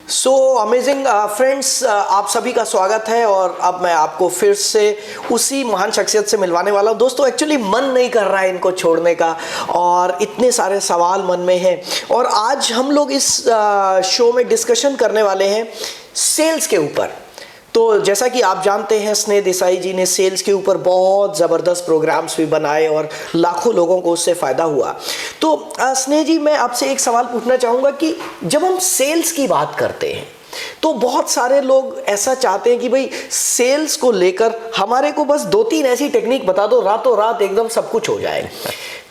So amazing friends, आप सभी का स्वागत है। और अब मैं आपको फिर से उसी महान शख्सियत से मिलवाने वाला हूँ। दोस्तों, एक्चुअली मन नहीं कर रहा है इनको छोड़ने का और इतने सारे सवाल मन में हैं। और आज हम लोग इस शो में डिस्कशन करने वाले हैं सेल्स के ऊपर। तो जैसा कि आप जानते हैं, स्नेह देसाई जी ने सेल्स के ऊपर बहुत ज़बरदस्त प्रोग्राम्स भी बनाए और लाखों लोगों को उससे फ़ायदा हुआ। तो स्नेह जी, मैं आपसे एक सवाल पूछना चाहूँगा कि जब हम सेल्स की बात करते हैं तो बहुत सारे लोग ऐसा चाहते हैं कि भाई सेल्स को लेकर हमारे को बस 2-3 ऐसी टेक्निक बता दो, रातों रात एकदम सब कुछ हो जाए।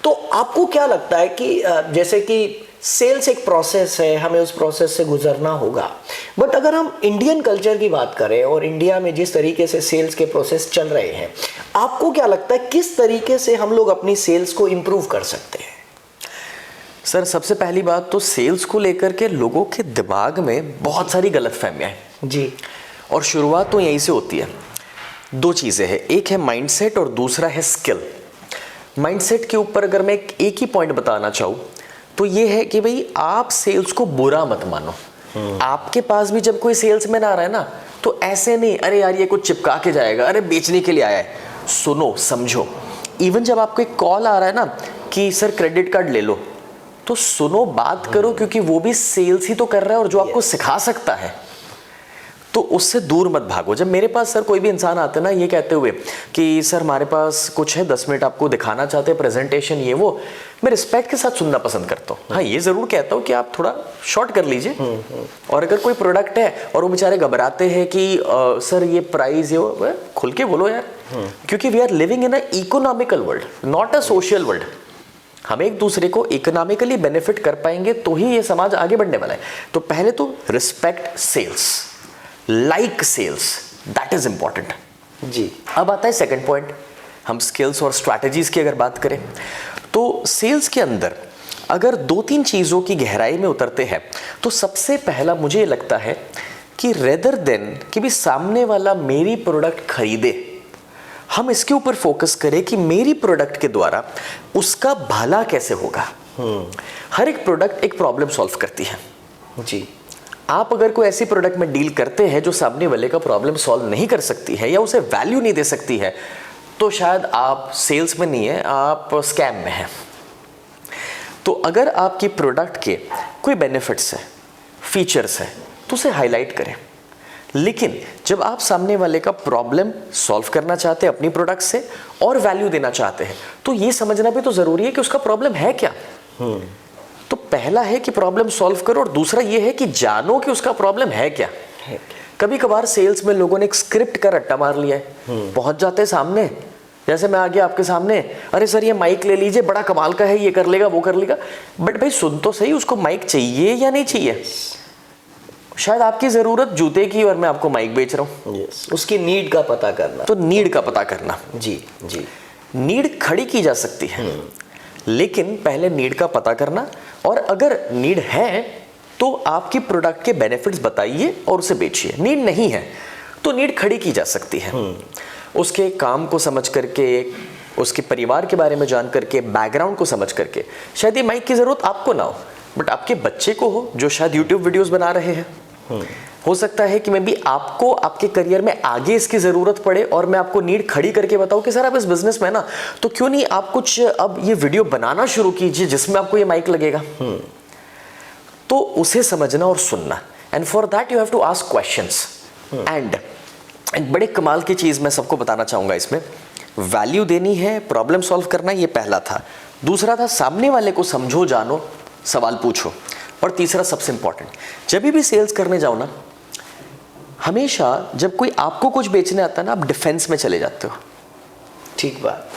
तो आपको क्या लगता है कि जैसे कि सेल्स एक प्रोसेस है, हमें उस प्रोसेस से गुजरना होगा, बट अगर हम इंडियन कल्चर की बात करें और इंडिया में जिस तरीके से सेल्स के प्रोसेस चल रहे हैं, आपको क्या लगता है किस तरीके से हम लोग अपनी सेल्स को इम्प्रूव कर सकते हैं? सर, सबसे पहली बात तो सेल्स को लेकर के लोगों के दिमाग में बहुत सारी गलतफहमियां हैं जी। और शुरुआत तो यहीं से होती है। 2 चीज़ें हैं, एक है माइंडसेट और दूसरा है स्किल। माइंडसेट के ऊपर अगर मैं एक ही पॉइंट बताना चाहूँ तो ये है कि भाई आप सेल्स को बुरा मत मानो। आपके पास भी जब कोई सेल्समैन आ रहा है ना, तो ऐसे नहीं अरे यार ये कुछ चिपका के जाएगा, अरे बेचने के लिए आया है। सुनो, समझो। इवन जब आपको एक कॉल आ रहा है ना कि सर क्रेडिट कार्ड ले लो, तो सुनो, बात करो, क्योंकि वो भी सेल्स ही तो कर रहा है और जो आपको सिखा सकता है, तो उससे दूर मत भागो। जब मेरे पास सर कोई भी इंसान आते ना ये कहते हुए कि सर हमारे पास कुछ है, 10 मिनट आपको दिखाना चाहते हैं, प्रेजेंटेशन ये वो, मैं रिस्पेक्ट के साथ सुनना पसंद करता हूँ। हाँ, ये ज़रूर कहता हूँ कि आप थोड़ा शॉर्ट कर लीजिए। और अगर कोई प्रोडक्ट है और वो बेचारे घबराते हैं कि सर ये प्राइस ये वो, खुल के बोलो यार, क्योंकि we are living in a economical world, not a social world. हम एक दूसरे को इकोनॉमिकली बेनिफिट कर पाएंगे तो ही ये समाज आगे बढ़ने वाला है। तो पहले तो respect sales, like sales, that is important जी। अब आता है सेकंड पॉइंट। हम स्किल्स और स्ट्रैटेजीज की अगर बात करें तो सेल्स के अंदर अगर 2-3 चीज़ों की गहराई में उतरते हैं तो सबसे पहला मुझे लगता है कि रेदर देन कि भी सामने वाला मेरी प्रोडक्ट खरीदे, हम इसके ऊपर फोकस करें कि मेरी प्रोडक्ट के द्वारा उसका भला कैसे होगा। हर एक प्रोडक्ट एक प्रॉब्लम सॉल्व करती है जी। आप अगर कोई ऐसी प्रोडक्ट में डील करते हैं जो सामने वाले का प्रॉब्लम सॉल्व नहीं कर सकती है या उसे वैल्यू नहीं दे सकती है, तो शायद आप सेल्स में नहीं है, आप स्कैम में हैं। तो अगर आपकी प्रोडक्ट के कोई बेनिफिट्स है, फीचर्स है, तो उसे हाईलाइट करें। लेकिन जब आप सामने वाले का प्रॉब्लम सॉल्व करना चाहते हैं अपनी प्रोडक्ट से और वैल्यू देना चाहते हैं, तो ये समझना भी तो जरूरी है कि उसका प्रॉब्लम है क्या। तो पहला है कि प्रॉब्लम सॉल्व करो और दूसरा ये है कि जानो कि उसका प्रॉब्लम है क्या। कभी कभार सेल्स में लोगों ने एक स्क्रिप्ट का रट्टा मार लिया है, पहुंच जाते हैं सामने, जैसे मैं आ गया आपके सामने, अरे सर ये माइक ले लीजिए, बड़ा कमाल का है, ये कर लेगा वो कर लेगा। बट भाई सुन तो सही, उसको माइक चाहिए या नहीं चाहिए। शायद आपकी जरूरत जूते की और मैं आपको माइक बेच रहा हूँ। उसकी नीड का पता करना। तो नीड का पता करना, जी जी। नीड खड़ी की जा सकती है, लेकिन पहले नीड का पता करना। और अगर नीड है तो आपकी प्रोडक्ट के बेनिफिट्स बताइए और उसे बेचिए। नीड नहीं है तो नीड खड़ी की जा सकती है। उसके काम को समझ करके, उसके परिवार के बारे में जान करके, बैकग्राउंड को समझ करके। शायद ये माइक की जरूरत आपको ना हो, बट आपके बच्चे को हो जो शायद यूट्यूब वीडियोस बना रहे हैं। हो सकता है कि मैं भी आपको आपके करियर में आगे इसकी जरूरत पड़े और मैं आपको नीड खड़ी करके बताऊं कि सर आप इस बिजनेस में ना, तो क्यों नहीं आप कुछ अब ये वीडियो बनाना शुरू कीजिए जिसमें आपको ये माइक लगेगा। तो उसे समझना और सुनना, and for that you have to ask questions. And एक बड़े कमाल की चीज मैं सबको बताना चाहूंगा इसमें, वैल्यू देनी है, प्रॉब्लम सॉल्व करना, ये पहला था। दूसरा था सामने वाले को समझो, जानो, सवाल पूछो। और तीसरा सबसे इंपॉर्टेंट, जब भी सेल्स करने जाओ ना, हमेशा जब कोई आपको कुछ बेचने आता है ना, आप डिफेंस में चले जाते हो। ठीक बात।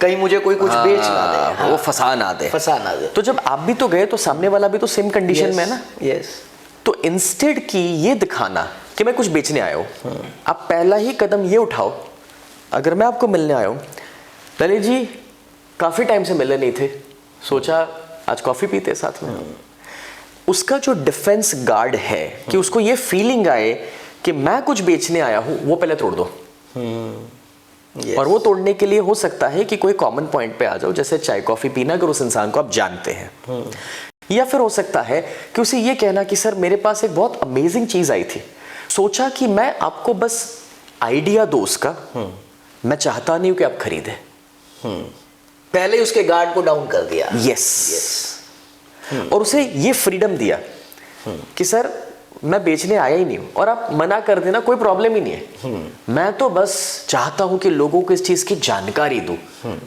कहीं मुझे कोई कुछ बेच ना दे। हाँ। वो फंसा ना दे। तो जब आप भी तो गए तो सामने वाला भी तो सेम कंडीशन में है ना। यस। तो इंस्टेड की ये दिखाना कि मैं कुछ बेचने आया हूं, आप पहला ही कदम ये उठाओ। अगर मैं आपको मिलने आया हूं, ललित जी काफी टाइम से मिले नहीं थे, सोचा आज कॉफी पीते साथ में। उसका जो डिफेंस गार्ड है कि उसको ये फीलिंग आए कि मैं कुछ बेचने आया हूं, वो पहले तोड़ दो। Yes. और वो तोड़ने के लिए हो सकता है कि कोई कॉमन पॉइंट पे आ जाओ, जैसे चाय कॉफी पीना, अगर उस इंसान को आप जानते हैं। या फिर हो सकता है कि उसे ये कहना कि सर मेरे पास एक बहुत अमेजिंग चीज आई थी, सोचा कि मैं आपको बस आइडिया दो उसका, मैं चाहता नहीं हूं कि आप खरीदें। पहले उसके गार्ड को डाउन कर दिया। यस। और उसे ये फ्रीडम दिया कि सर मैं बेचने आया ही नहीं हूं, और आप मना कर देना कोई प्रॉब्लम ही नहीं है, मैं तो बस चाहता हूं कि लोगों को इस चीज की जानकारी दूं,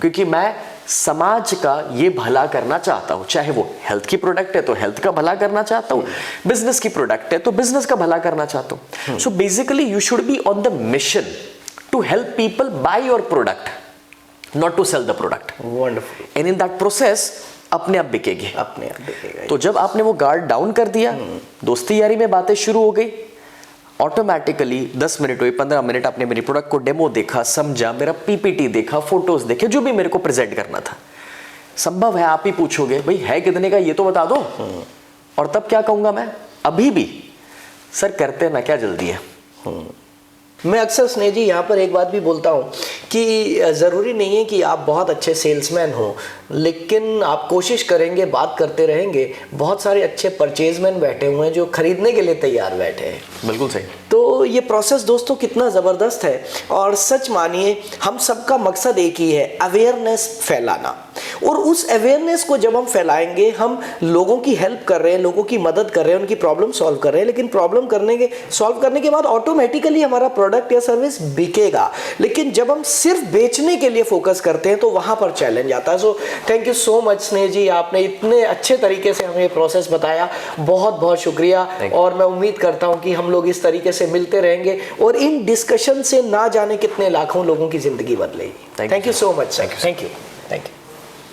क्योंकि मैं समाज का ये भला करना चाहता हूं। चाहे वो हेल्थ की प्रोडक्ट है तो हेल्थ का भला करना चाहता हूं, बिजनेस की प्रोडक्ट है तो बिजनेस का भला करना चाहता हूं। So basically you should be on the mission to help people by your product, not to sell the product. Wonderful. And in that process अपने आप बिकेगी, अपने आप बिकेगा। तो जब आपने वो गार्ड डाउन कर दिया, दोस्ती यारी में बातें शुरू हो गई, ऑटोमेटिकली 10 मिनट हुए, 15 मिनट आपने मेरी प्रोडक्ट को डेमो देखा, समझा, मेरा पीपीटी देखा, फोटोज देखे, जो भी मेरे को प्रेजेंट करना था। संभव है आप ही पूछोगे भाई है कितने का, ये तो बता दो। और तब क्या कहूंगा मैं, अभी भी सर करते ना, क्या जल्दी है। मैं अक्सर स्नेह जी यहाँ पर एक बात भी बोलता हूँ कि ज़रूरी नहीं है कि आप बहुत अच्छे सेल्समैन हो, लेकिन आप कोशिश करेंगे, बात करते रहेंगे, बहुत सारे अच्छे परचेजमैन बैठे हुए हैं जो खरीदने के लिए तैयार बैठे हैं। बिल्कुल सही। तो ये प्रोसेस दोस्तों कितना ज़बरदस्त है, और सच मानिए हम सबका मकसद एक ही है, अवेयरनेस फैलाना। और उस अवेयरनेस को जब हम फैलाएंगे, हम लोगों की हेल्प कर रहे हैं, लोगों की मदद कर रहे हैं, उनकी प्रॉब्लम सॉल्व कर रहे हैं, लेकिन प्रॉब्लम सॉल्व करने के बाद ऑटोमेटिकली हमारा प्रोडक्ट या सर्विस बिकेगा। लेकिन जब हम सिर्फ बेचने के लिए फोकस करते हैं तो वहां पर चैलेंज आता है। So thank you so much स्नेह जी, आपने इतने अच्छे तरीके से हमें प्रोसेस बताया, बहुत बहुत शुक्रिया। और मैं उम्मीद करता हूं कि हम लोग इस तरीके से मिलते रहेंगे और इन डिस्कशन से ना जाने कितने लाखों लोगों की जिंदगी बदलेगी। Thank you so much sir. Thank you.